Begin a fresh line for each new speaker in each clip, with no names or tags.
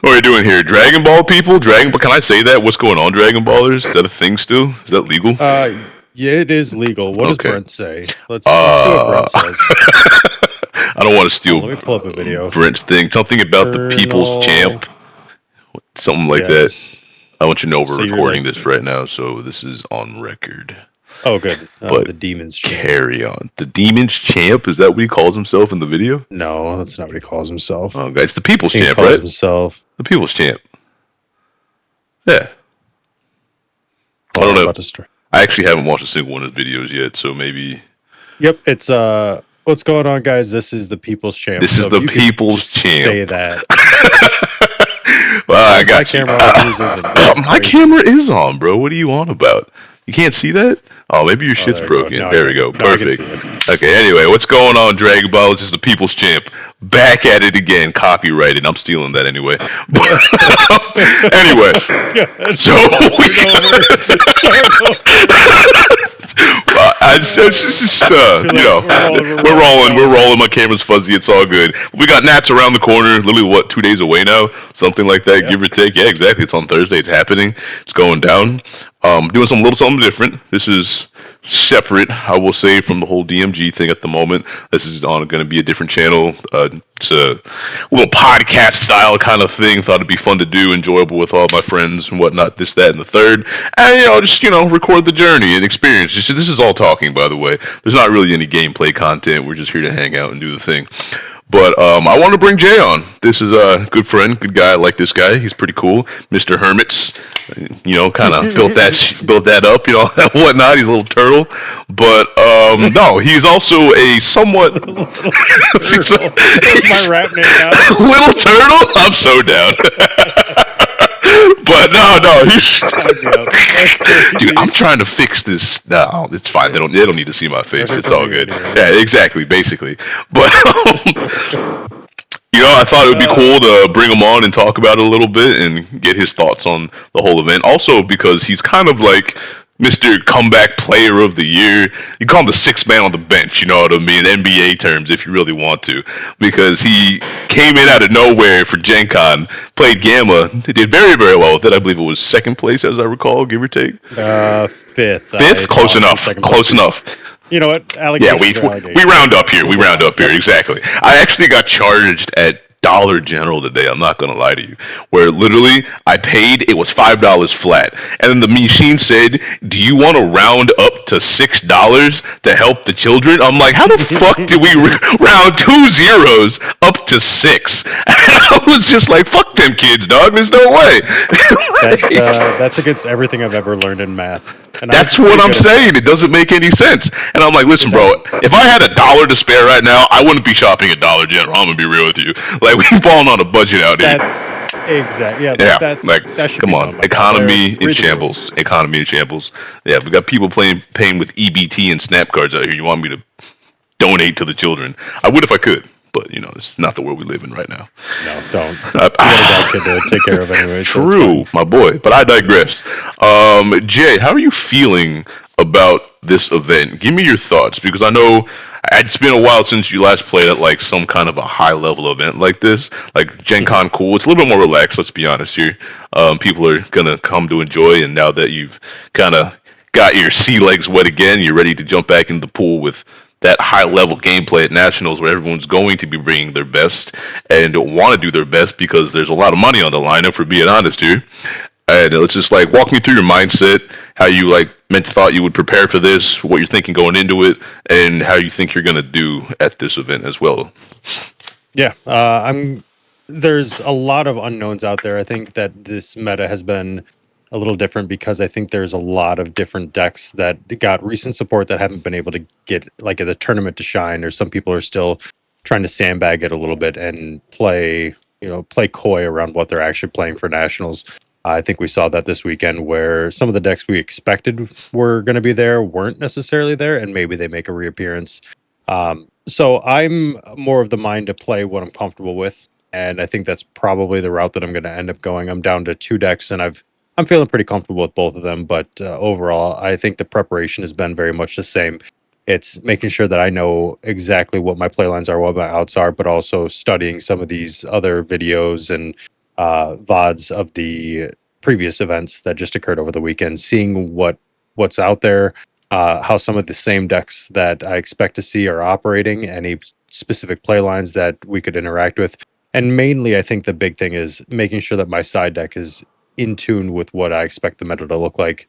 What are you doing here? Dragon Ball people? Dragon Ball? Can I say that? What's going on, Dragon Ballers? Is that a thing still? Is that legal?
Uh, yeah, it is legal. What does
Okay.
Brent say? Let's see what
Uh,
Brent says.
I don't want to
Oh,
steal
let me pull up a video.
Brent's thing. Something about the people's
Colonel.
champ. Something like
Yeah,
that.
just
I want you to know we're
so you're
recording
like,
this right now, so this is on record.
oh, good.
But
The Demon's Champ.
carry on. The Demon's Champ? Is that what he calls himself in the video?
No, that's not what he calls himself.
Oh, guys, the People's
He
Champ,
calls
right?
himself.
The People's Champ. Yeah. I
Hold on,
don't
I'm
know.
about to start.
I actually haven't watched a single one of his videos yet, so maybe
Yep, it's what's going on, guys? This is the People's Champ.
this is
So if
the
you could
People's
just
Champ.
say that.
Well, I
My
got you.
camera on yours isn't. This is
My
crazy.
camera is on, bro. What are you on about? You can't see that? Oh, maybe your
Oh,
shit's
there we go.
broken.
Now I
There we
can-
go.
now I can
Perfect.
see it.
Okay, anyway, what's going on, Dragon Ball? This is the People's Champ. Back at it again. Copyrighted. I'm stealing that anyway. But anyway, so it's just, you know, we're rolling. My camera's fuzzy. It's all good. We got Nats around the corner. Literally, what, 2 days away now? Something like that,
Yep.
give or take. Yeah, exactly. It's on Thursday. It's happening. It's going down. Doing some little something different. This is separate, I will say, from the whole DMG thing at the moment. This is on going to be a different channel. It's a little podcast style kind of thing. Thought it'd be fun to do, enjoyable with all my friends and whatnot. This, that, and the third, and just record the journey and experience. This is all talking, by the way. There's not really any gameplay content. We're just here to hang out and do the thing. But I want to bring Jay on. This is a good friend, good guy. I like this guy. He's pretty cool. Mr. Hermits, kind of built that up, and whatnot. He's a little turtle, but no, he's also a somewhat
That's my rap name now.
little turtle. I'm so down. But no, he's
Sign me up. That's crazy.
dude. I'm trying to fix this. No, it's fine. They don't need to see my face.
Better
It's
for
all
me
good.
anyways.
Yeah, exactly, basically. But I thought it would be cool to bring him on and talk about it a little bit and get his thoughts on the whole event. Also, because he's kind of like Mr. Comeback Player of the Year. You call him the sixth man on the bench, you know what I mean? NBA terms, if you really want to. Because he came in out of nowhere for Gen Con, played Gamma, did very, very well with it. I believe it was second place, as I recall, give or take.
Fifth.
Fifth? Close enough. Close enough.
You know what?
Yeah,
Allegations
we
are allegations.
round up here. We round up here, exactly. I actually got charged at Dollar General today. I'm not gonna lie to you. Where literally I paid, it was $5 flat, and then the machine said, "Do you want to round up to $6 to help the children?" I'm like, "How the fuck did we round 2 zeros up to 6?" I was just like, "Fuck them kids, dog. There's no way."
That's against everything I've ever learned in math. And
That's what I'm saying. It doesn't make any sense. And I'm like, listen, bro, if I had $1 to spare right now, I wouldn't be shopping at Dollar General. I'm gonna be real with you. Like, we falling on a budget out here.
That's exactly. Yeah,
Yeah,
that's
like,
that should
come
be
on,
known by now.
economy
They're
in shambles. Economy in shambles. Yeah, we got people paying with EBT and Snap cards out here. You want me to donate to the children? I would if I could, but it's not the world we live in right now.
No, don't. You got a bad kid to take care of anyway. So it's
True,
fine.
my boy. But I digress. Jay, how are you feeling about this event? Give me your thoughts, because I know it's been a while since you last played at like some kind of a high level event like this, like Gen Con. Cool. It's a little bit more relaxed. Let's be honest here. People are gonna come to enjoy, and now that you've kind of got your sea legs wet again, you're ready to jump back in the pool with that high level gameplay at nationals, where everyone's going to be bringing their best and want to do their best because there's a lot of money on the line. If we're being honest here, and let's just like walk me through your mindset, how you thought you would prepare for this, what you're thinking going into it, and how you think you're gonna do at this event as well.
Yeah, there's a lot of unknowns out there. I think that this meta has been a little different because I think there's a lot of different decks that got recent support that haven't been able to get like the tournament to shine, or some people are still trying to sandbag it a little bit and play coy around what they're actually playing for nationals. I think we saw that this weekend, where some of the decks we expected were going to be there weren't necessarily there, and maybe they make a reappearance. So I'm more of the mind to play what I'm comfortable with, and I think that's probably the route that I'm going to end up going. I'm down to 2 decks, and I'm feeling pretty comfortable with both of them. But overall, I think the preparation has been very much the same. It's making sure that I know exactly what my playlines are, what my outs are, but also studying some of these other videos and VODs of the previous events that just occurred over the weekend, seeing what's out there, how some of the same decks that I expect to see are operating, any specific play lines that we could interact with. And mainly, I think the big thing is making sure that my side deck is in tune with what I expect the meta to look like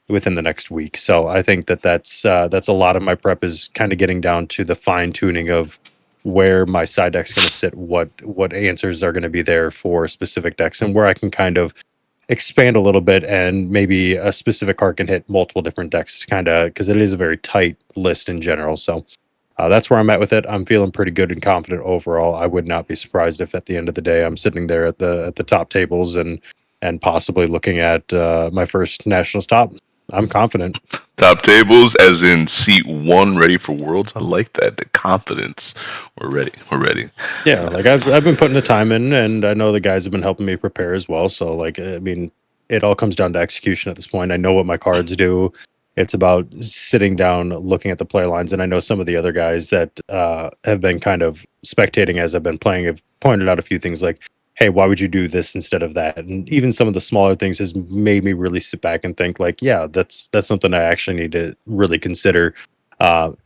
within the next week. So I think that's a lot of my prep is kind of getting down to the fine tuning of where my side deck's going to sit, what answers are going to be there for specific decks, and where I can kind of expand a little bit, and maybe a specific card can hit multiple different decks, kind of, because it is a very tight list in general. So that's where I'm at with it. I'm feeling pretty good and confident overall. I would not be surprised if at the end of the day I'm sitting there at the top tables and possibly looking at my first nationals top. I'm confident.
Top tables, as in seat one, ready for Worlds. I like that. The confidence. We're ready. We're ready.
Yeah, like I've been putting the time in, and I know the guys have been helping me prepare as well. So like, I mean, it all comes down to execution at this point. I know what my cards do. It's about sitting down, looking at the play lines, and I know some of the other guys that have been kind of spectating as I've been playing have pointed out a few things like, hey, why would you do this instead of that? And even some of the smaller things has made me really sit back and think like, yeah, that's something I actually need to really consider,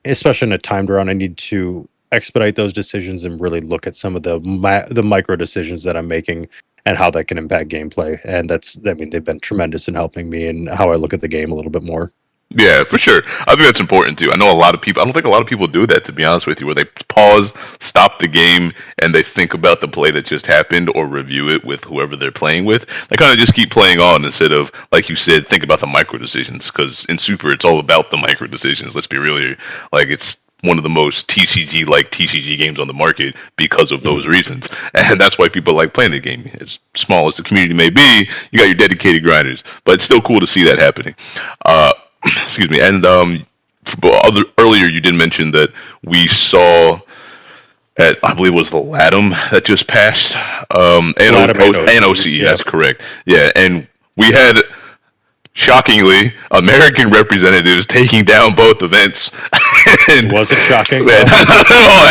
especially in a timed round. I need to expedite those decisions and really look at some of the micro decisions that I'm making and how that can impact gameplay. And they've been tremendous in helping me and how I look at the game a little bit more.
Yeah, for sure. I think that's important too. I know a lot of people. I don't think a lot of people do that, to be honest with you, where they pause, stop the game, and they think about the play that just happened, or review it with whoever they're playing with. They kind of just keep playing on instead of, like you said, think about the micro decisions. Because in Super, it's all about the micro decisions. Let's be real here. Like, it's one of the most TCG-like TCG games on the market because of those reasons, and that's why people like playing the game. As small as the community may be, you got your dedicated grinders, but it's still cool to see that happening. Excuse me. And earlier you did mention that we saw at, I believe it was the LATAM that just passed. NOCE, that's correct. Yeah, and we had, shockingly, American representatives taking down both events.
And was it shocking?
No,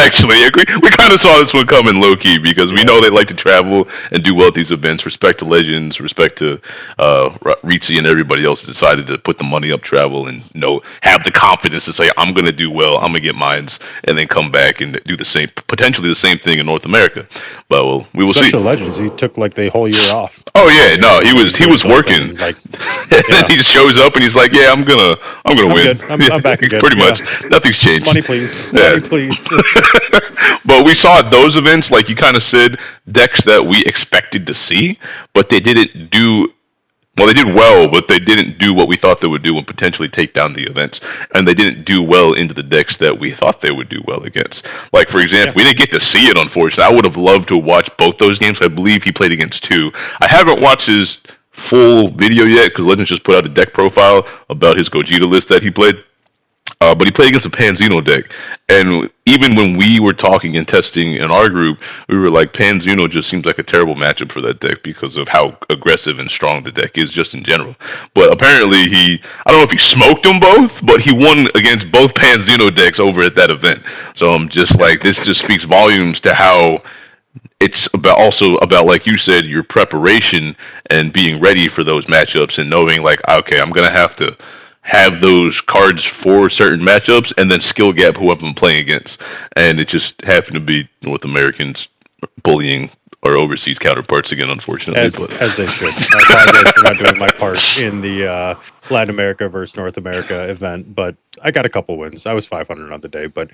actually, we kind of saw this one coming low key, because we know they like to travel and do well at these events. Respect to Legends, respect to Ritzy and everybody else that decided to put the money up, travel, and have the confidence to say, I'm going to do well, I'm going to get mines, and then come back and do the same, potentially the same thing in North America. But we will see.
Legends, he took like the whole year off.
Oh yeah, no, he was working.
Like,
he just shows up and he's like, yeah, I'm gonna win.
Good. I'm back again.
Pretty much, nothing's changed.
Money, please. Money, please.
But we saw at those events, like you kind of said, decks that we expected to see, but they didn't do. Well, they did well, but they didn't do what we thought they would do and potentially take down the events. And they didn't do well into the decks that we thought they would do well against. Like, for example, we didn't get to see it, unfortunately. I would have loved to watch both those games. I believe he played against two. I haven't watched his full video yet, because Legends just put out a deck profile about his Gogeta list that he played. But he played against a Panzino deck, and even when we were talking and testing in our group, we were like, Panzino just seems like a terrible matchup for that deck because of how aggressive and strong the deck is just in general. But apparently I don't know if he smoked them both, but he won against both Panzino decks over at that event. So I'm just like, this just speaks volumes to how it's also about, like you said, your preparation and being ready for those matchups, and knowing like, okay, I'm going to have those cards for certain matchups, and then skill gap whoever I'm playing against. And it just happened to be with Americans bullying our overseas counterparts again, unfortunately.
As they should. I apologize for not doing my part in the Latin America versus North America event, but I got a couple wins. I was 500 on the day, but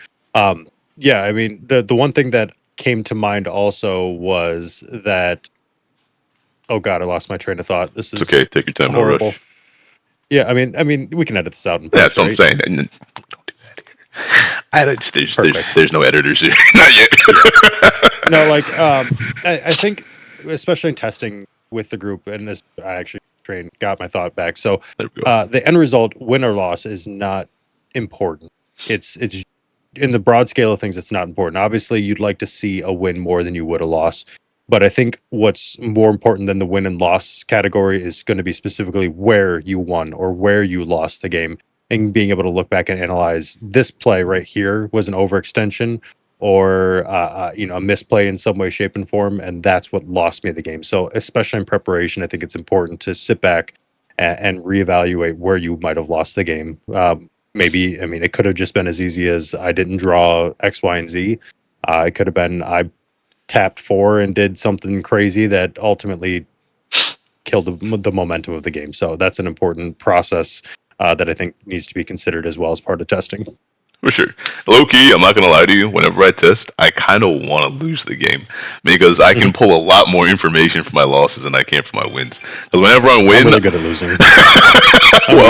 yeah, I mean, the one thing that came to mind also was that, oh god, I lost my train of thought. This is
okay. Take your time.
Horrible.
No rush.
Yeah, I mean, we can edit this out.
That's what I'm saying. Don't do that here. There's no editors here. Not yet.
No, like I think, especially in testing with the group, and this I actually got my thought back. So the end result, win or loss, is not important. It's in the broad scale of things, it's not important. Obviously, you'd like to see a win more than you would a loss. But I think what's more important than the win and loss category is going to be specifically where you won or where you lost the game, and being able to look back and analyze, this play right here was an overextension, or a misplay in some way, shape, and form, and that's what lost me the game. So, especially in preparation, I think it's important to sit back and reevaluate where you might have lost the game. Maybe, I mean, it could have just been as easy as I didn't draw X, Y, and Z. It could have been I tapped 4 and did something crazy that ultimately killed the momentum of the game. So that's an important process that I think needs to be considered as well as part of testing.
For sure. Low key, I'm not gonna lie to you. Whenever I test, I kind of want to lose the game because I can pull a lot more information from my losses than I can from my wins. Because whenever I win,
I'm really good at losing.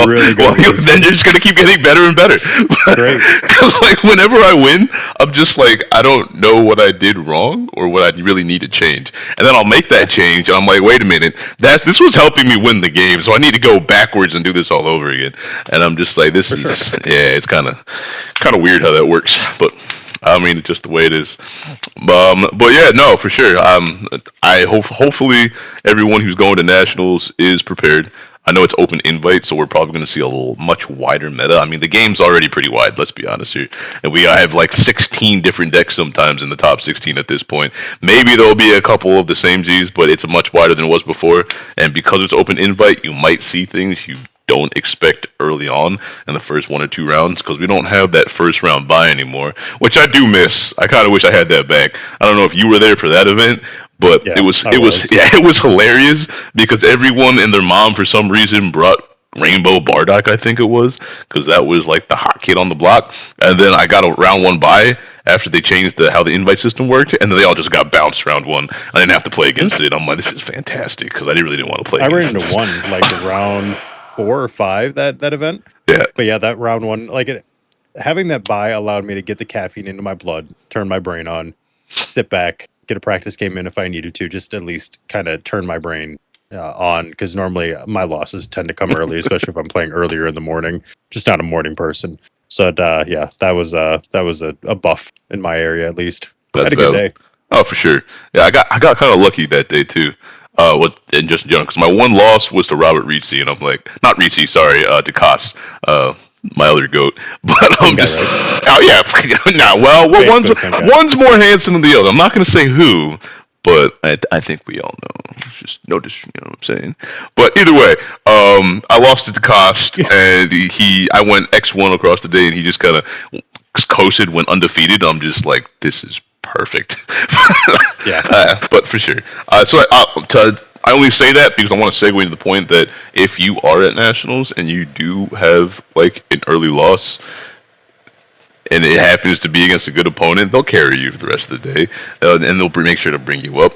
really good then you're just gonna keep getting better and better.
Great.
Because like whenever I win, I'm just like I don't know what I did wrong or what I really need to change, and then I'll make that change, and I'm like, wait a minute, this was helping me win the game, so I need to go backwards and do this all over again. And I'm just like, this is it's kind of weird how that works, but I mean, it's just the way it is. But yeah, no, for sure. Hopefully everyone who's going to nationals is prepared. I know it's open invite, so we're probably going to see a much wider meta. I mean, the game's already pretty wide. Let's be honest here, and we have like 16 different decks sometimes in the top 16 at this point. Maybe there'll be a couple of the same Z's, but it's much wider than it was before. And because it's open invite, you might see things you don't expect early on in the first 1 or 2 rounds because we don't have that first round buy anymore, which I do miss. I kind of wish I had that back. I don't know if you were there for that event, but it was hilarious because everyone and their mom for some reason brought Rainbow Bardock, I think it was, because that was like the hot kid on the block. And then I got a round 1 buy after they changed how the invite system worked, and then they all just got bounced round 1. I didn't have to play against it. I'm like, this is fantastic because I really didn't want to play.
I ran into one like round 4 or 5 that event.
Yeah.
But yeah, that round 1, having that buy allowed me to get the caffeine into my blood, turn my brain on, sit back, get a practice game in if I needed to, just at least kind of turn my brain on, because normally my losses tend to come early, especially if I'm playing earlier in the morning. Just not a morning person. So yeah, that was a buff in my area at least. I had a good day.
Oh, for sure. Yeah, I got kind of lucky that day too. And just in general, because my one loss was to Robert Rizzi, and I'm like, not Rizzi, sorry, DeCoste, my other goat. But I'm just, right? Oh yeah, nah. Well, one's more handsome than the other. I'm not gonna say who, but I think we all know. It's just no dis, you know what I'm saying. But either way, I lost to DeCoste, and I went X1 across the day, and he just kind of coasted, went undefeated. I'm just like, this is perfect.
Yeah.
But for sure. I only say that because I want to segue into the point that if you are at nationals and you do have like an early loss, and it happens to be against a good opponent, they'll carry you for the rest of the day, and they'll make sure to bring you up.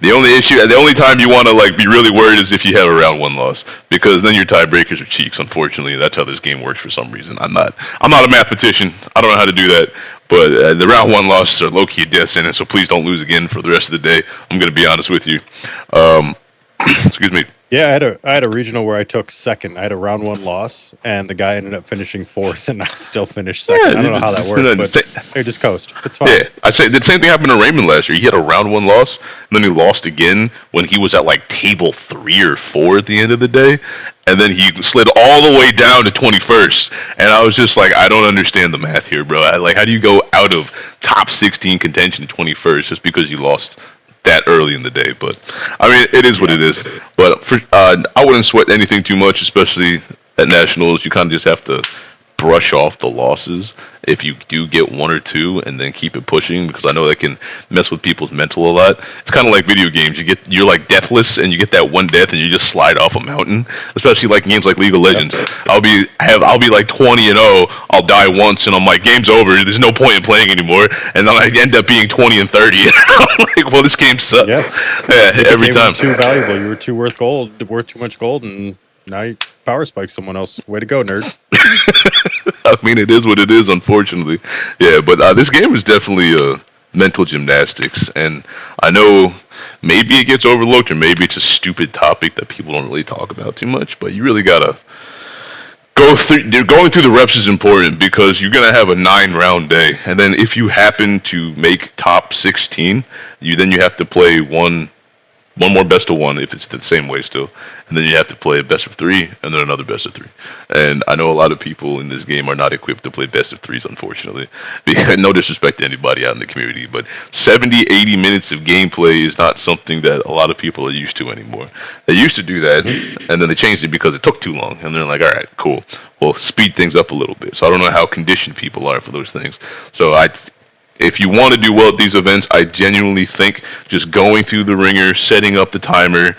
The only time you want to like be really worried is if you have a round 1 loss, because then your tiebreakers are cheeks. Unfortunately, that's how this game works for some reason. I'm not a mathematician. I don't know how to do that. But the round 1 losses are low key a death sentence, so please don't lose again for the rest of the day. I'm gonna be honest with you. Excuse me.
Yeah, I had a regional where I took second. I had a round 1 loss, and the guy ended up finishing 4th, and I still finished second. Yeah, I don't know how that works, but they just coast. It's fine.
Yeah, I'd say the same thing happened to Raymond last year. He had a round 1 loss, and then he lost again when he was at like table 3 or 4 at the end of the day, and then he slid all the way down to 21st. And I was just like, I don't understand the math here, bro. How do you go out of top 16 contention to 21st just because you lost that early in the day? But I mean, it is what it is. But I wouldn't sweat anything too much, especially at nationals. You kind of just have to brush off the losses if you do get 1 or 2, and then keep it pushing, because I know that can mess with people's mental a lot. It's kind of like video games. You're like deathless, and you get that 1 death, and you just slide off a mountain. Especially like games like League of Legends. I'll be like 20-0. I'll die once, and I'm like, game's over. There's no point in playing anymore. And then I end up being 20-30. I'm like, well, this game sucks.
Yeah,
every time.
Too valuable. You were too worth too much gold, and now you power spike someone else. Way to go, nerd.
I mean, it is what it is, unfortunately. Yeah, but this game is definitely mental gymnastics, and I know maybe it gets overlooked, or maybe it's a stupid topic that people don't really talk about too much, but you really gotta going through the reps is important, because you're gonna have a 9-round day, and then if you happen to make top 16, you have to play one one more best of one if it's the same way still, and then you have to play a best of three, and then another best of three. And I know a lot of people in this game are not equipped to play best of threes, unfortunately. Because, no disrespect to anybody out in the community, but 70, 80 minutes of gameplay is not something that a lot of people are used to anymore. They used to do that, and then they changed it because it took too long, and they're like, all right, cool, we'll speed things up a little bit. So I don't know how conditioned people are for those things. So if you want to do well at these events, I genuinely think just going through the ringer, setting up the timer.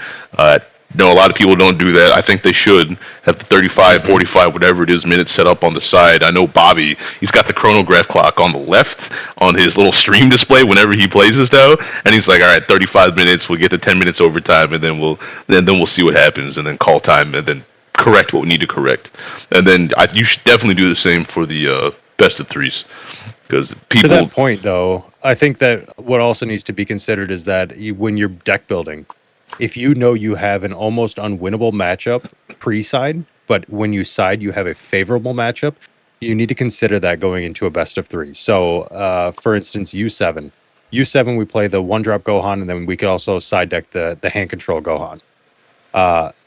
No, a lot of people don't do that. I think they should have the 35, 45, whatever it is, minutes set up on the side. I know Bobby, he's got the chronograph clock on the left on his little stream display whenever he plays this now, and he's like, all right, 35 minutes, we'll get to 10 minutes overtime, and then we'll see what happens, and then call time, and then correct what we need to correct. And then you should definitely do the same for the best of threes. Because people,
to that point, though, I think that what also needs to be considered is that when you're deck building, if you know you have an almost unwinnable matchup pre-side, but when you side you have a favorable matchup, you need to consider that going into a best of three. So, for instance, U7. U7, we play the one-drop Gohan, and then we could also side deck the hand control Gohan.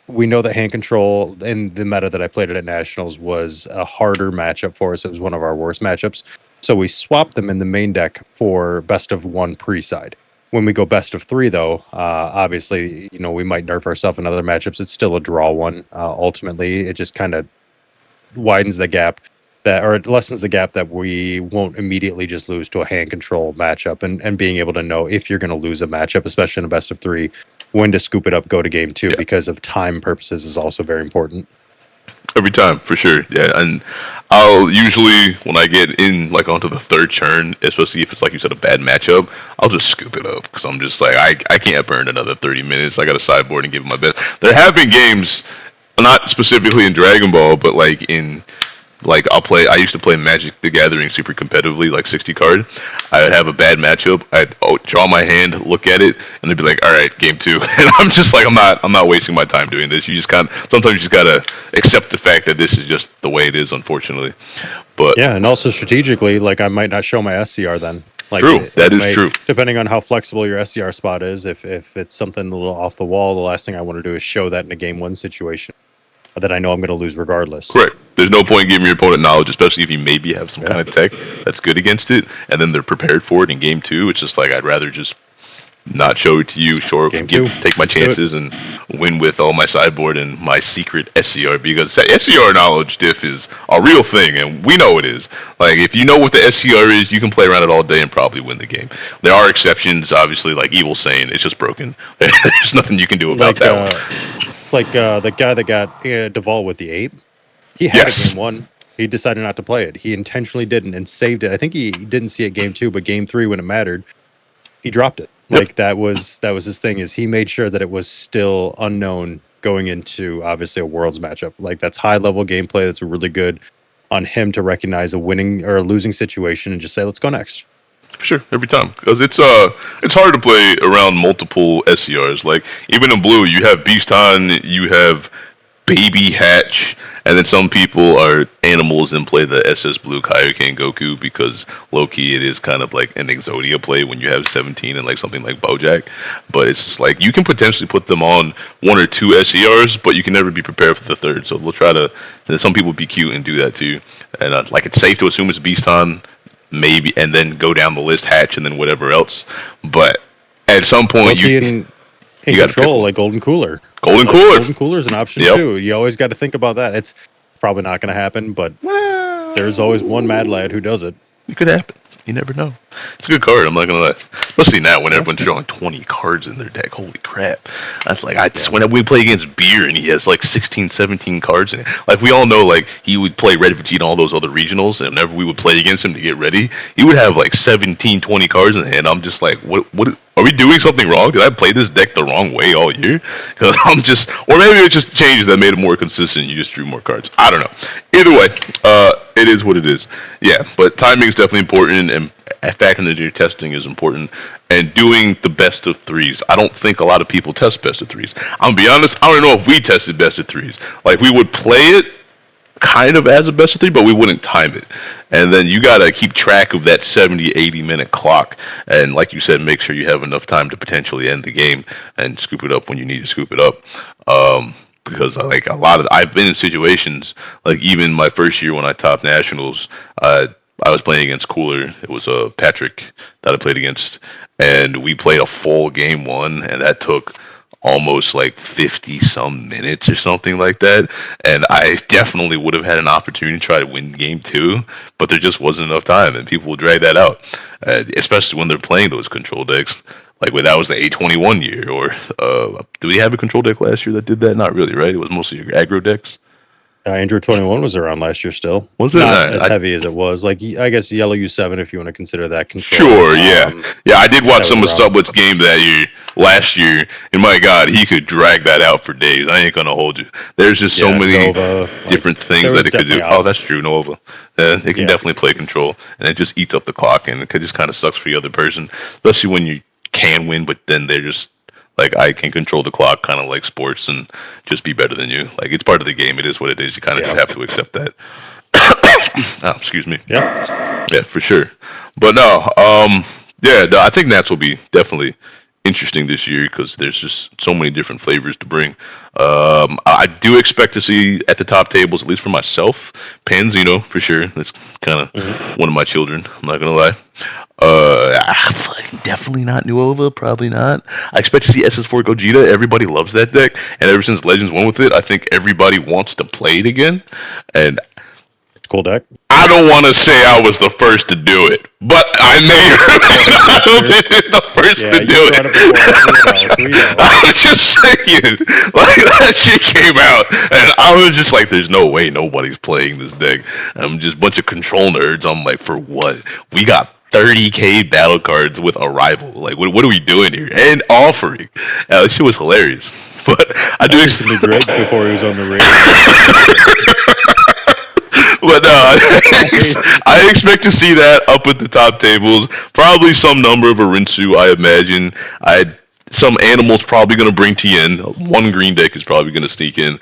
We know that hand control in the meta that I played at Nationals was a harder matchup for us. It was one of our worst matchups. So we swapped them in the main deck for best of one pre-side. When we go best of three, though, obviously, we might nerf ourselves in other matchups. It's still a draw one. Ultimately, it just kind of widens the gap or it lessens the gap that we won't immediately just lose to a hand control matchup, and being able to know if you're going to lose a matchup, especially in a best of three, when to scoop it up, go to game two, because of time purposes is also very important.
Every time, for sure. Yeah, and I'll usually, when I get in, like, onto the third turn, especially if it's, like you said, a bad matchup, I'll just scoop it up, because I'm just like, I can't burn another 30 minutes. I got to sideboard and give it my best. There have been games, not specifically in Dragon Ball, but, I used to play Magic the Gathering super competitively, like 60 card. I would have a bad matchup. I'd draw my hand, look at it, and they'd be like, all right, game two. And I'm just like, I'm not wasting my time doing this. Sometimes you just gotta accept the fact that this is just the way it is, unfortunately. But
yeah, and also strategically, like, I might not show my SCR then. Like,
true, that is true.
Depending on how flexible your SCR spot is, if it's something a little off the wall, the last thing I want to do is show that in a game one situation that I know I'm going to lose regardless.
Correct. There's no point giving your opponent knowledge, especially if you maybe have some kind of tech that's good against it, and then they're prepared for it in game two. It's just like, I'd rather just not show it to you, take my chances and win with all my sideboard and my secret SCR, because SCR knowledge diff is a real thing, and we know it is. Like, if you know what the SCR is, you can play around it all day and probably win the game. There are exceptions, obviously, like Evil saying it's just broken. There's nothing you can do about that one.
Like the guy that got Duvall with the ape, he had it game one. He decided not to play it. He intentionally didn't and saved it. I think he didn't see it game two, but game three, when it mattered, he dropped it. Like, that was his thing, is he made sure that it was still unknown going into, obviously, a Worlds matchup. Like, that's high level gameplay. That's really good on him to recognize a winning or a losing situation and just say, let's go next.
For sure, every time, because it's hard to play around multiple SCRs. Like, even in blue, you have Beaston, you have Baby Hatch, and then some people are animals and play the SS Blue Kaioken Goku, because low-key it is kind of like an Exodia play when you have 17 and like something like Bojack. But it's just like, you can potentially put them on one or two SCRs, but you can never be prepared for the third. So we'll try to, and some people be cute and do that too. And it's safe to assume it's Beaston, maybe, and then go down the list, Hatch, and then whatever else. But at some point, you got to control,
like Golden Cooler.
Golden
Cooler is an option too. You always got to think about that. It's probably not going to happen, but there's always one mad lad who does it.
It could happen. You never know. It's a good card, I'm not gonna lie. Especially now when everyone's drawing 20 cards in their deck. Holy crap. That's like, when we play against Beer and he has like 16, 17 cards in it. Like, we all know, like, he would play Red Vegeta and all those other regionals, and whenever we would play against him to get ready, he would have like 17, 20 cards in the hand. I'm just like, what are we doing something wrong? Did I play this deck the wrong way all year? Because or maybe it's just changes that made it more consistent. You just drew more cards. I don't know. Either way, it is what it is. Yeah, but timing is definitely important, and factoring into your testing is important. And doing the best of threes. I don't think a lot of people test best of threes. I'm gonna be honest, I don't know if we tested best of threes. Like, we would play it, kind of as a best of 3, but we wouldn't time it. And then you got to keep track of that 70, 80-minute clock. And like you said, make sure you have enough time to potentially end the game and scoop it up when you need to scoop it up. Because like I've been in situations like even my first year when I topped nationals, I was playing against Cooler. It was Patrick that I played against, and we played a full game one, and that took almost like 50 some minutes or something like that. And I definitely would have had an opportunity to try to win game two, but there just wasn't enough time, and people will drag that out, especially when they're playing those control decks. Like when that was the A21 year, or do we have a control deck last year that did that? Not really, right? It was mostly your aggro decks.
Android 21 was around last year still.
Was it
not as heavy as it was? Like I guess Yellow U7, if you want to consider that control.
Sure, yeah. I did watch some of Sublet's game that year, last year, and my God, he could drag that out for days. I ain't gonna hold you. There's just so many Nova, different things that it could do. Oh, that's true, Nova. It can definitely play control, and it just eats up the clock, and it just kind of sucks for the other person, especially when you can win, but then they're just like, I can control the clock, kind of like sports, and just be better than you. Like, it's part of the game. It is what it is. You kind of just have to accept that. Oh, excuse me. Yeah, for sure. But no, I think Nats will be definitely interesting this year because there's just so many different flavors to bring. I do expect to see at the top tables, at least for myself, Pens, for sure. That's kind of one of my children. I'm not gonna lie. Definitely not Nuova, probably not. I expect to see SS4 Gogeta. Everybody loves that deck, and ever since Legends went with it, I think everybody wants to play it again. And
cool deck.
I don't want to say I was the first to do it, but I may not have been the first to do it. I was just saying, like, that shit came out, and I was just like, there's no way nobody's playing this deck. I'm just a bunch of control nerds. I'm like, for what? We got 30k battle cards with Arrival. Like, what are we doing here? And offering. This shit was hilarious. But I do
expect Drake before he was on the radio.
But I expect to see that up at the top tables. Probably some number of Arinsu, I imagine. Some animal's probably going to bring TN. One green deck is probably going to sneak in.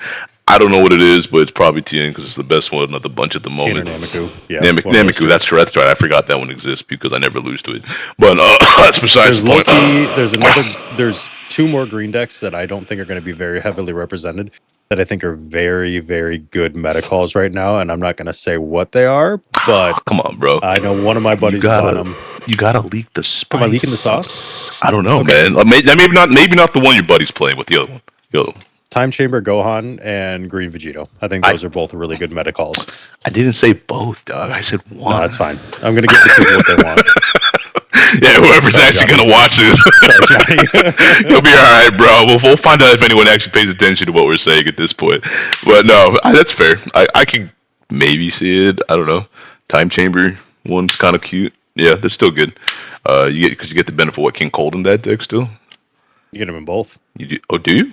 I don't know what it is, but it's probably TN because it's the best one of the bunch at the moment.
Namiku. Yeah,
Namiku, that's correct. Right. I forgot that one exists because I never lose to it. But that's besides the point.
There's two more green decks that I don't think are going to be very heavily represented that I think are very, very good meta calls right now, and I'm not going to say what they are, but
come on, bro.
I know one of my buddies is on them.
You gotta leak the spice.
Am I leaking the sauce?
I don't know, man. Maybe not the one your buddy's playing with. The other one.
Time Chamber Gohan and Green Vegito. I think those are both really good meta calls.
I didn't say both, dog. I said one.
No, that's fine. I'm going to give the people what they want.
Yeah, whoever's actually going to watch this. You'll be all right, bro. We'll find out if anyone actually pays attention to what we're saying at this point. But no, that's fair. I can maybe see it. I don't know. Time Chamber one's kind of cute. Yeah, that's still good. Because you get the benefit of what King Cold in that deck still.
You get them in both.
You do? Oh, do you?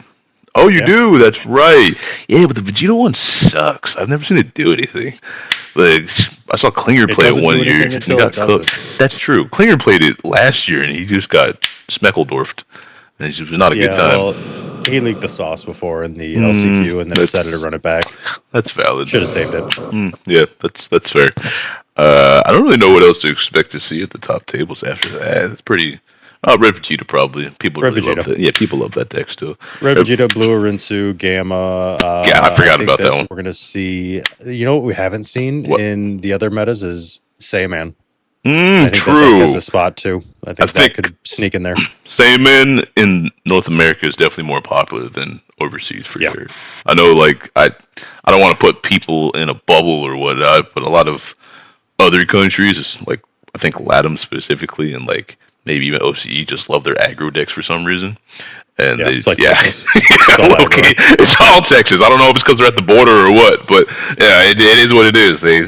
Oh, you do. That's right. Yeah, but the Vegeta one sucks. I've never seen it do anything. Like, I saw Klinger play it 1 year. He got cooked. That's true. Klinger played it last year, and he just got Smeckledorfed. And it was not a good time.
Well, he leaked the sauce before in the LCQ, and then decided to run it back.
That's valid.
Should have saved it.
Yeah, that's fair. I don't really know what else to expect to see at the top tables after that. It's pretty... Red Vegeta probably. People really love that. Yeah, people love that deck still.
Red Vegeta, Blue Arinsu, Gamma.
I forgot about that one.
We're going to see... You know what we haven't seen in the other metas is Saiyaman. I think
true.
That has a spot too. I think that could sneak in there.
Saiyaman in North America is definitely more popular than overseas for sure. I know, like, I don't want to put people in a bubble or whatnot, but a lot of other countries, like, I think LATAM specifically, and like maybe even OCE just love their aggro decks for some reason. And
it's like Texas.
It's all Texas. I don't know if it's because they're at the border or what, but yeah, it is what it is. They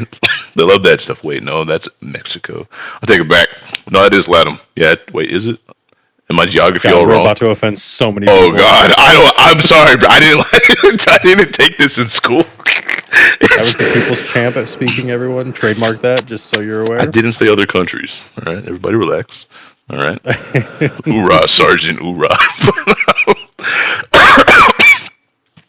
love that stuff. Wait, no, that's Mexico. I'll take it back. No, that is LATAM. Yeah, wait, is it? And my geography all wrong.
We're about to offend so many
people.
Oh
God, I'm sorry, bro. I didn't take this in school.
That was the people's champ at speaking. Everyone trademark that, just so you're aware.
I didn't say other countries. All right, everybody relax. All right. Hoorah, Sergeant, hoorah.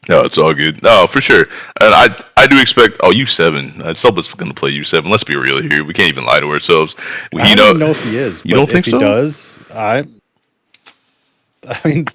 No, it's all good. No, for sure. And I do expect. Oh, U7. Someone's going to play U7. Let's be real here. We can't even lie to ourselves.
I don't even know if he is,
You don't
but
think
if he
so?
does, I mean,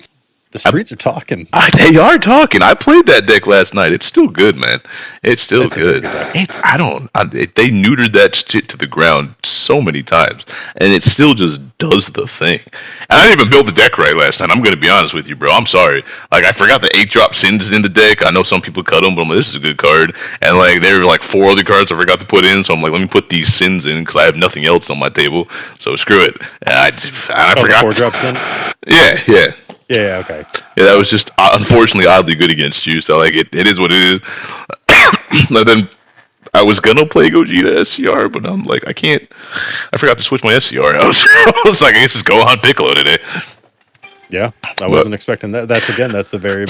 the streets are talking.
They are talking. I played that deck last night. It's still good, man. It's still
It's a very
good.
good deck.
They neutered that shit to the ground so many times, and it still just does the thing. And I didn't even build the deck right last night. I'm gonna be honest with you, bro. I'm sorry. Like I forgot the 8-drop Sins in the deck. I know some people cut them, but I'm like, this is a good card. And like there were like 4 other cards I forgot to put in, so I'm like, let me put these Sins in because I have nothing else on my table. So screw it. And I
Oh, the
forgot.
4-drops in.
Yeah.
Yeah. Okay.
Yeah, that was just unfortunately oddly good against you. So like it is what it is. And then I was gonna play Gogeta SCR, but I'm like I can't. I forgot to switch my SCR. I was like I guess just go on Piccolo today.
Yeah, I wasn't expecting that. That's the very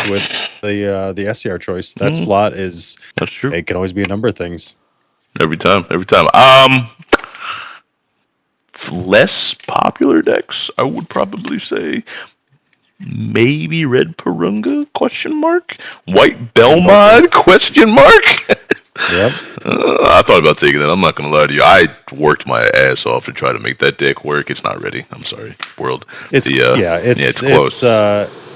with the SCR choice. That slot is
That's true.
it can always be a number of things.
Every time. Less popular decks, I would probably say maybe Red Purunga question mark, White Belmod question mark.
Yep.
I thought about taking that. I'm not gonna lie to you. I worked my ass off to try to make that deck work. It's not ready. I'm sorry, world.
It's
it's close.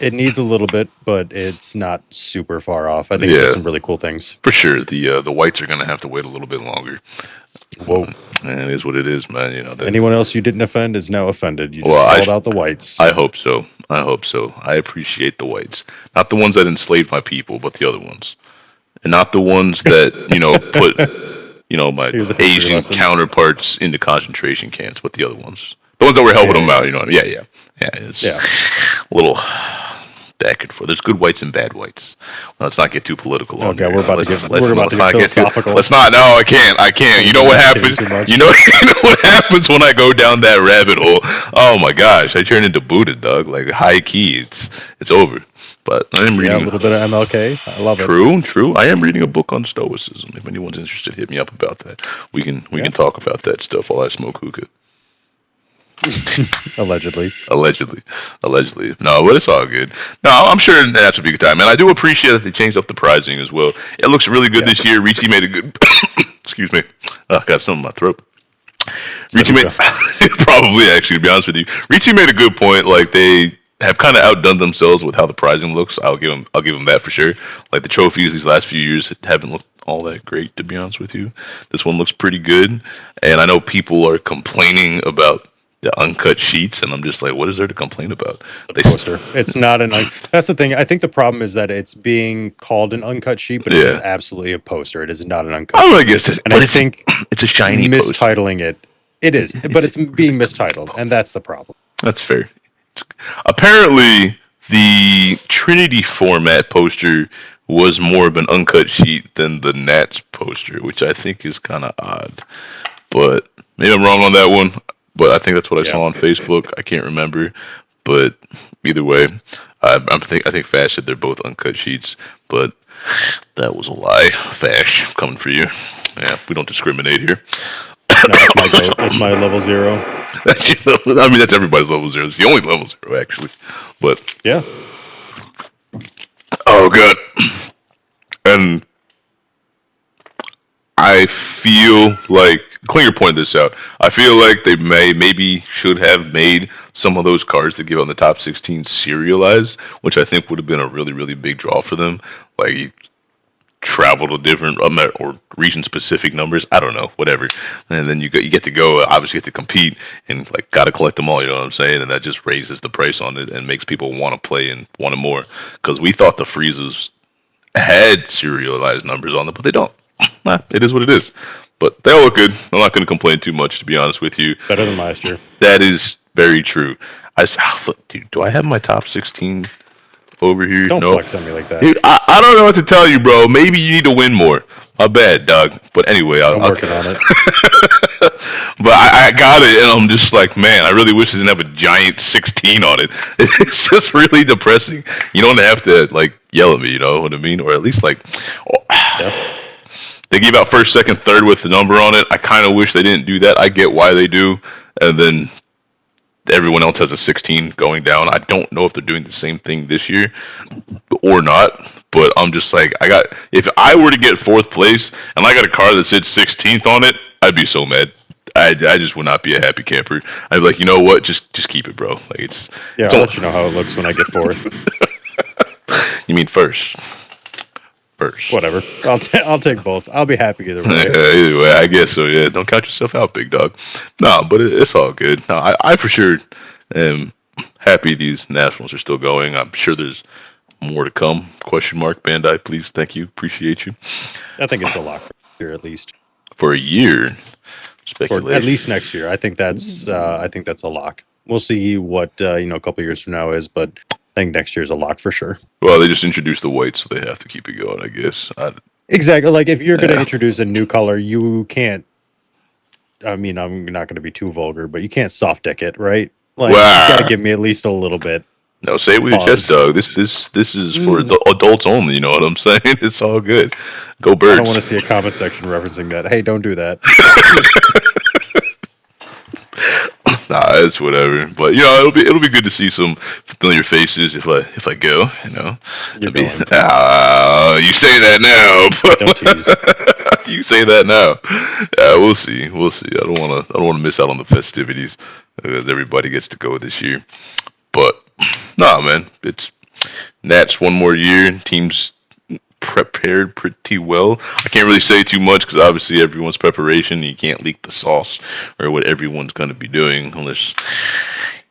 It needs a little bit, but it's not super far off. I think it does some really cool things.
For sure. The whites are gonna have to wait a little bit longer.
Whoa.
And it is what it is, man. You know.
Anyone else you didn't offend is now offended. You just called out the whites.
I hope so. I appreciate the whites, not the ones that enslaved my people, but the other ones, and not the ones that put my Asian counterparts into concentration camps, but the other ones, the ones that were helping them out. Yeah. It's a little back and forth. There's good whites and bad whites. Let's not get too political.
Okay, we're about to get philosophical.
Let's not. No, I can't. You know what happens? You know what happens when I go down that rabbit hole? Oh my gosh, I turn into Buddha, dog. Like high key, it's over. But I am reading
a little bit of MLK. I love it.
True. I am reading a book on Stoicism. If anyone's interested, hit me up about that. We can talk about that stuff while I smoke hookah.
Allegedly.
No, but it's all good. No, I'm sure that's a big time, and I do appreciate that they changed up the pricing as well. It looks really good this year. Ricci made a good. Excuse me. I got something in my throat. Ricci made probably actually to be honest with you, Ricci made a good point. Like they have kind of outdone themselves with how the pricing looks. I'll give them that for sure. Like the trophies these last few years haven't looked all that great, to be honest with you. This one looks pretty good, and I know people are complaining about the uncut sheets, and I'm just like, what is there to complain about?
The poster. It's not that's the thing. I think the problem is that it's being called an uncut sheet, but it is absolutely a poster. It is not an uncut sheet.
I guess I think it's a shiny
mistitling poster. It is, but it's being mistitled, and that's the problem.
That's fair. Apparently, the Trinity format poster was more of an uncut sheet than the Nats poster, which I think is kind of odd. But maybe I'm wrong on that one. But I think that's what I saw on Facebook. I can't remember, but either way, I think Fash said they're both uncut sheets, but that was a lie. Fash, I'm coming for you. Yeah, we don't discriminate here.
No, that's my goat. That's my level 0.
I mean, that's everybody's level 0. It's the only level 0 actually. But
yeah.
Oh god. And I feel like Klinger pointed this out. I feel like they maybe should have made some of those cards that give on the top 16 serialized, which I think would have been a really, really big draw for them. Like you travel to different or region specific numbers. I don't know, whatever. And then you get to go. Obviously, get to compete and like got to collect them all. You know what I'm saying? And that just raises the price on it and makes people want to play and want it more. Because we thought the freezes had serialized numbers on them, but they don't. It is what it is. But they all look good. I'm not going to complain too much, to be honest with you.
Better than last year.
That is very true. Dude, do I have my top 16 over here?
Don't flex on me like that.
Dude, I don't know what to tell you, bro. Maybe you need to win more. My bad, dog. But anyway,
I'm working on it.
But I got it, and I'm just like, man, I really wish it didn't have a giant 16 on it. It's just really depressing. You don't have to like yell at me, you know what I mean? Or at least like, they gave out first, second, third with the number on it. I kind of wish they didn't do that. I get why they do, and then everyone else has a 16 going down. I don't know if they're doing the same thing this year or not, but I'm just like, if I were to get fourth place and I got a car that said 16th on it, I'd be so mad. I just would not be a happy camper. I'd be like, you know what? Just keep it, bro. Like
Yeah,
it's
I'll
all,
let you know how it looks when I get fourth.
you mean first. First.
Whatever. I'll take both. I'll be happy either way.
Yeah, either way, I guess so. Yeah, don't count yourself out, big dog. No, but it's all good. No, I for sure am happy these nationals are still going. I'm sure there's more to come. Question mark, Bandai, please, thank you, appreciate you.
I think it's a lock for here at least.
For a year,
For
speculation.
at least next year. I think that's a lock. We'll see what a couple years from now is, but I think next year's a lock for sure.
Well, they just introduced the white, so they have to keep it going, I guess.
Exactly. Like if you're going to introduce a new color, you can't. I mean, I'm not going to be too vulgar, but you can't soft deck it, right? Like you got to give me at least a little bit.
No, say it with your chest, dog. This is for adults only. You know what I'm saying? It's all good. Go Birds.
I don't want to see a comment section referencing that. Hey, don't do that.
Nah, it's whatever. But it'll be good to see some familiar faces if I go. You know,
You're going.
You say that now.
Don't tease.
You say that now. We'll see. We'll see. I don't want to miss out on the festivities because everybody gets to go this year. But nah, man, it's Nats one more year. Teams prepared pretty well. I can't really say too much because obviously everyone's preparation. You can't leak the sauce or what everyone's going to be doing unless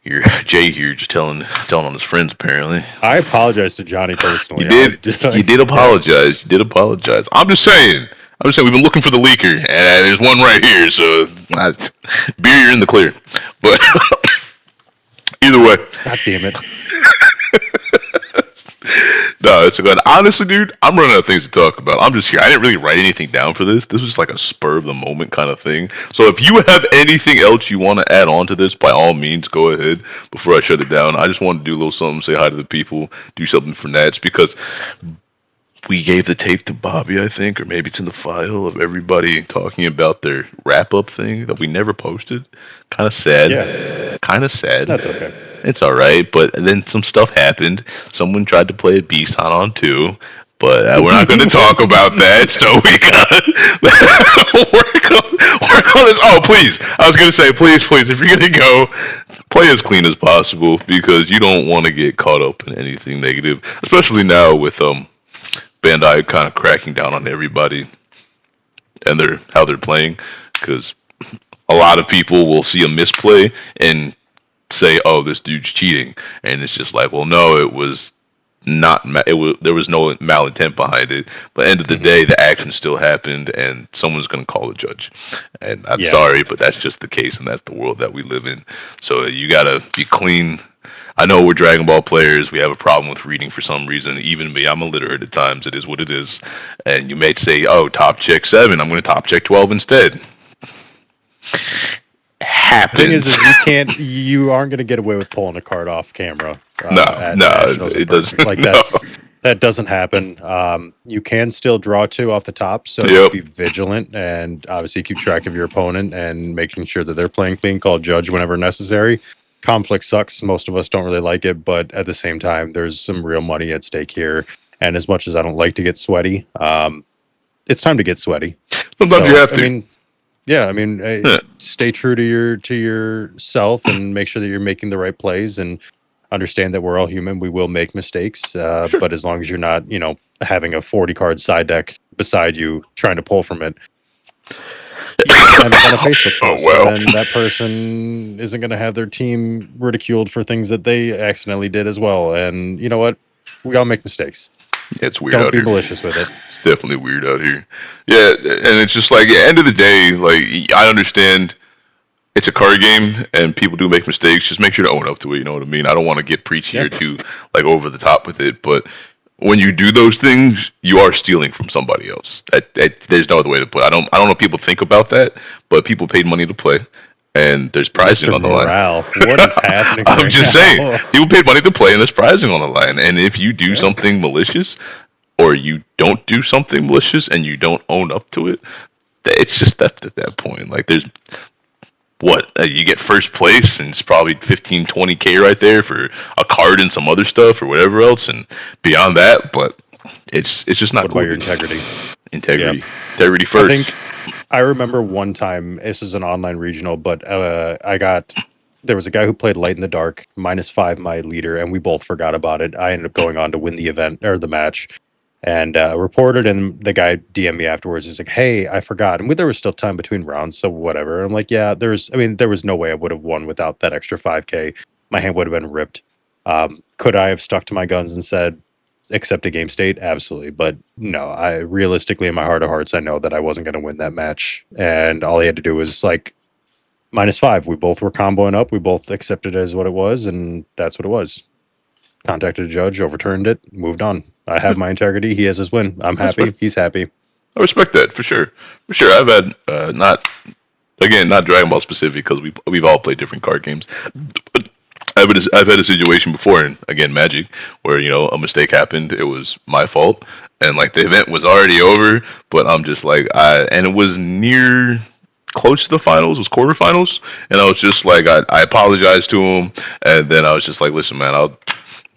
you're Jay here just telling on his friends. Apparently,
I apologize to Johnny personally.
You did apologize. You did apologize. I'm just saying. We've been looking for the leaker, and there's one right here. So, beer, you're in the clear. But either way,
God damn it.
No, it's good. Honestly, dude, I'm running out of things to talk about. I'm just here. I didn't really write anything down for this. This was like a spur of the moment kind of thing. So if you have anything else you want to add on to this, by all means, go ahead before I shut it down. I just want to do a little something, say hi to the people, do something for Nats, because we gave the tape to Bobby, I think, or maybe it's in the file of everybody talking about their wrap-up thing that we never posted. Kind of sad.
Yeah.
Kind of sad.
That's okay.
It's all right, but then some stuff happened. Someone tried to play a beast hunt on 2, but we're not going to talk about that. So we gotta work on this. Oh, please! I was going to say, please, if you're going to go, play as clean as possible because you don't want to get caught up in anything negative, especially now with Bandai kind of cracking down on everybody and how they're playing, because a lot of people will see a misplay and say, "Oh, this dude's cheating," and it's just like, well, no, it was not. There was no malintent behind it. But end of the day, the action still happened, and someone's going to call the judge. And I'm sorry, but that's just the case, and that's the world that we live in. So you gotta be clean. I know we're Dragon Ball players. We have a problem with reading for some reason. Even me, I'm illiterate at times. It is what it is. And you may say, "Oh, top check 7. I'm going to top check 12 instead." Happens.
The thing is you aren't going to get away with pulling a card off camera.
It doesn't.
Like that doesn't happen. You can still draw 2 off the top, so be vigilant and obviously keep track of your opponent and making sure that they're playing clean. Call judge whenever necessary. Conflict sucks. Most of us don't really like it, but at the same time, there's some real money at stake here. And as much as I don't like to get sweaty, it's time to get sweaty.
Sometimes you have to.
Stay true to yourself and make sure that you're making the right plays and understand that we're all human. We will make mistakes,
Sure.
but as long as you're not, having a 40 card side deck beside you trying to pull from it, you end up on a Facebook post, and that person isn't going to have their team ridiculed for things that they accidentally did as well. And you know what? We all make mistakes.
Yeah, it's weird.
Don't be malicious with it.
It's definitely weird out here. Yeah, and it's just like, at the end of the day, like, I understand it's a card game and people do make mistakes. Just make sure to own up to it. You know what I mean? I don't want to get preachy or too like over the top with it, but when you do those things, you are stealing from somebody else. There's no other way to put it. I don't know if people think about that, but people paid money to play. And there's prizing on the line.
What is happening?
I'm just saying, people paid money to play, and there's prizing on the line. And if you do something malicious, or you don't do something malicious, and you don't own up to it, it's just theft at that point. Like, what you get first place, and it's probably 15, 20K right there for a card and some other stuff or whatever else, and beyond that, but it's just not
What about
cool.
your integrity? Yeah,
Integrity
I
first.
think I remember one time. This is an online regional, but there was a guy who played Light in the Dark, -5 my leader, and we both forgot about it. I ended up going on to win the event or the match, and reported. And the guy DM me afterwards. He's like, "Hey, I forgot." And there was still time between rounds, so whatever. I'm like, "Yeah, there was no way I would have won without that extra 5K. My hand would have been ripped." Could I have stuck to my guns and said, "Accept a game state"? Absolutely, but no. I realistically, in my heart of hearts, I know that I wasn't going to win that match, and all he had to do was like -5. We both were comboing up. We both accepted it as what it was, and that's what it was. Contacted a judge, overturned it, moved on. I have my integrity. He has his win. I'm happy. He's happy.
I respect that for sure. For sure, I've had not Dragon Ball specific because we've all played different card games. But I've had a situation before, and again, Magic, where a mistake happened. It was my fault, and like the event was already over, but I'm just like and it was near close to the finals, it was quarterfinals, and I was just like I apologized to him, and then I was just like, listen, man,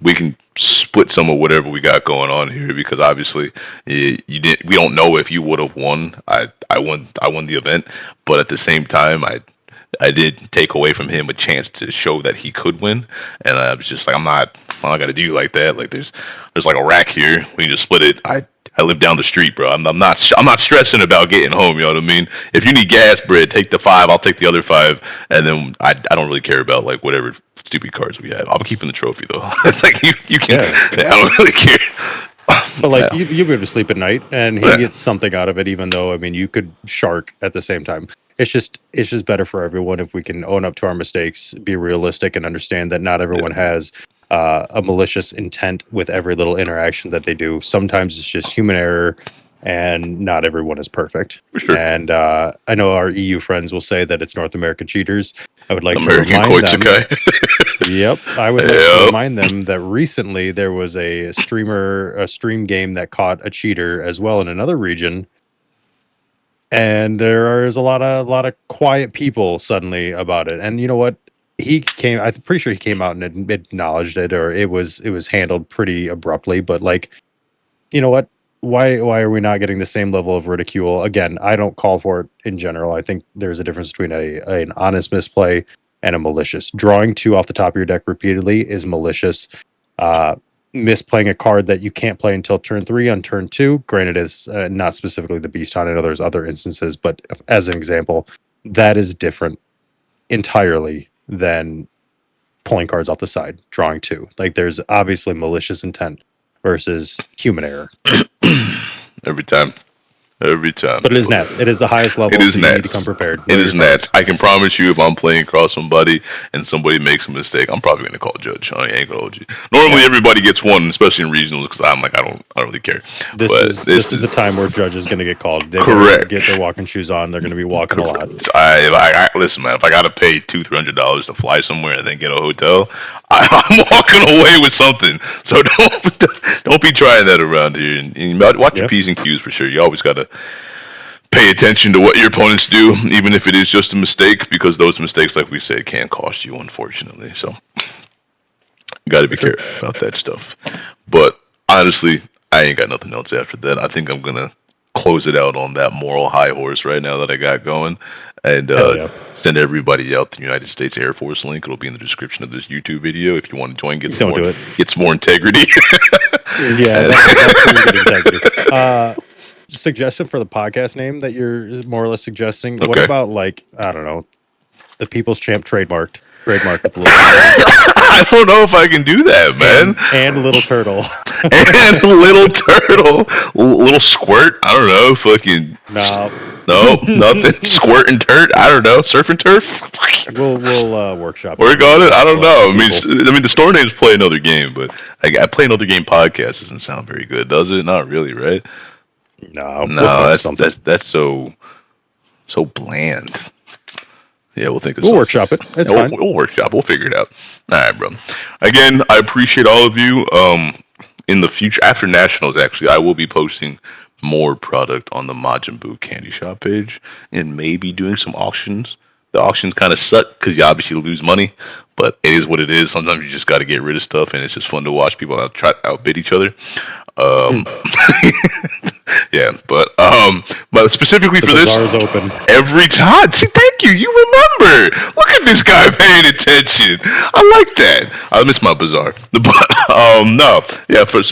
we can split some of whatever we got going on here because obviously you didn't. We don't know if you would have won. I won the event, but at the same time, I did take away from him a chance to show that he could win, and I was just like, I'm not gonna do you like that. Like there's like a rack here. We can just split it. I live down the street, bro. I'm not stressing about getting home. You know what I mean? If you need gas bread, take the 5. I'll take the other 5, and then I don't really care about like whatever stupid cards we have. I'm keeping the trophy though. It's like you can.
Yeah.
I don't really care.
But like you'll be able to sleep at night, and he gets something out of it. Even though you could shark at the same time. It's just better for everyone if we can own up to our mistakes, be realistic, and understand that not everyone has a malicious intent with every little interaction that they do. Sometimes it's just human error, and not everyone is perfect.
For sure.
And I know our EU friends will say that it's North American cheaters. I would like
American
to remind them.
Koitsukai.
Yep, I would like to remind them that recently there was a stream game that caught a cheater as well in another region, and there is a lot of quiet people suddenly about it. And you know what? I'm pretty sure he came out and acknowledged it, or it was handled pretty abruptly. But like, you know what? Why are we not getting the same level of ridicule? Again, I don't call for it in general. I think there's a difference between an honest misplay and a malicious. Drawing 2 off the top of your deck repeatedly is malicious. Misplaying a card that you can't play until turn 3 on turn 2. Granted, it's not specifically the Beast Hunt. I know there's other instances, but as an example, that is different entirely than pulling cards off the side, drawing 2. Like there's obviously malicious intent versus human error.
Every time.
But it is Nats. It is the highest level,
It is
so you
Nats.
need to come prepared.
It is Nats. I can promise you, if I'm playing across somebody and somebody makes a mistake, I'm probably going to call a judge. I ain't gonna hold you. Normally, everybody gets one, especially in regionals, because I'm like, I don't really care.
This is the time where judges going to get called. They're
correct.
Get their walking shoes on. They're going to be walking a lot.
Listen, man. If I got to pay $200-$300 to fly somewhere and then get a hotel, I'm walking away with something. So don't be trying that around here. And watch your P's and Q's for sure. You always got to pay attention to what your opponents do, even if it is just a mistake, because those mistakes, like we said, can cost you, unfortunately. So, you got to be careful about that stuff. But honestly, I ain't got nothing else after that. I think I'm gonna close it out on that moral high horse right now that I got going, and send everybody out the United States Air Force link. It'll be in the description of this YouTube video if you want to join. Get some more integrity.
Yeah, that's good integrity. Suggestion for the podcast name that you're more or less suggesting. Okay. What about like, I don't know, the People's Champ trademark with Little Turtle?
I don't know if I can do that, man.
And Little Turtle.
And Little Turtle. Little Squirt. I don't know. Fucking. No, nothing. Squirt and Turd. I don't know. Surf and Turf.
We'll workshop.
Work on it. I don't know. I mean, the store name's Play Another Game, but I Play Another Game podcast doesn't sound very good, does it? Not really, right?
No,
that's so bland. Yeah, we'll think of
We'll workshop it. It's fine.
We'll workshop. We'll figure it out. All right, bro. Again, I appreciate all of you. In the future, after Nationals, actually, I will be posting more product on the Majin Buu Candy Shop page and maybe doing some auctions the auctions kind of suck because you obviously lose money, but it is what it is. Sometimes you just got to get rid of stuff, and it's just fun to watch people try to outbid each other. Yeah, but specifically
The
for this,
bazaar's open.
every time. See, thank you. You remember. Look at this guy paying attention. I like that. I miss my bazaar. But no, yeah. For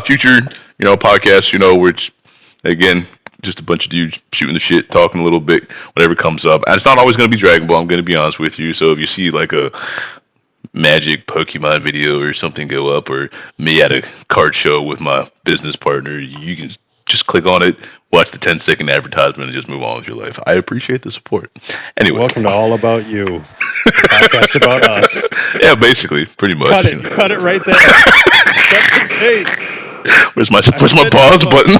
future, podcasts, which again, just a bunch of dudes shooting the shit, talking a little bit, whatever comes up. And it's not always going to be Dragon Ball. I'm going to be honest with you. So if you see like a Magic Pokemon video or something go up, or me at a card show with my business partner, you can just click on it, watch the 10-second advertisement, and just move on with your life. I appreciate the support. Anyway,
welcome to All About You, podcast about us.
Yeah, basically, pretty much.
Cut it right there. Cut the tape.
Where's my pause button?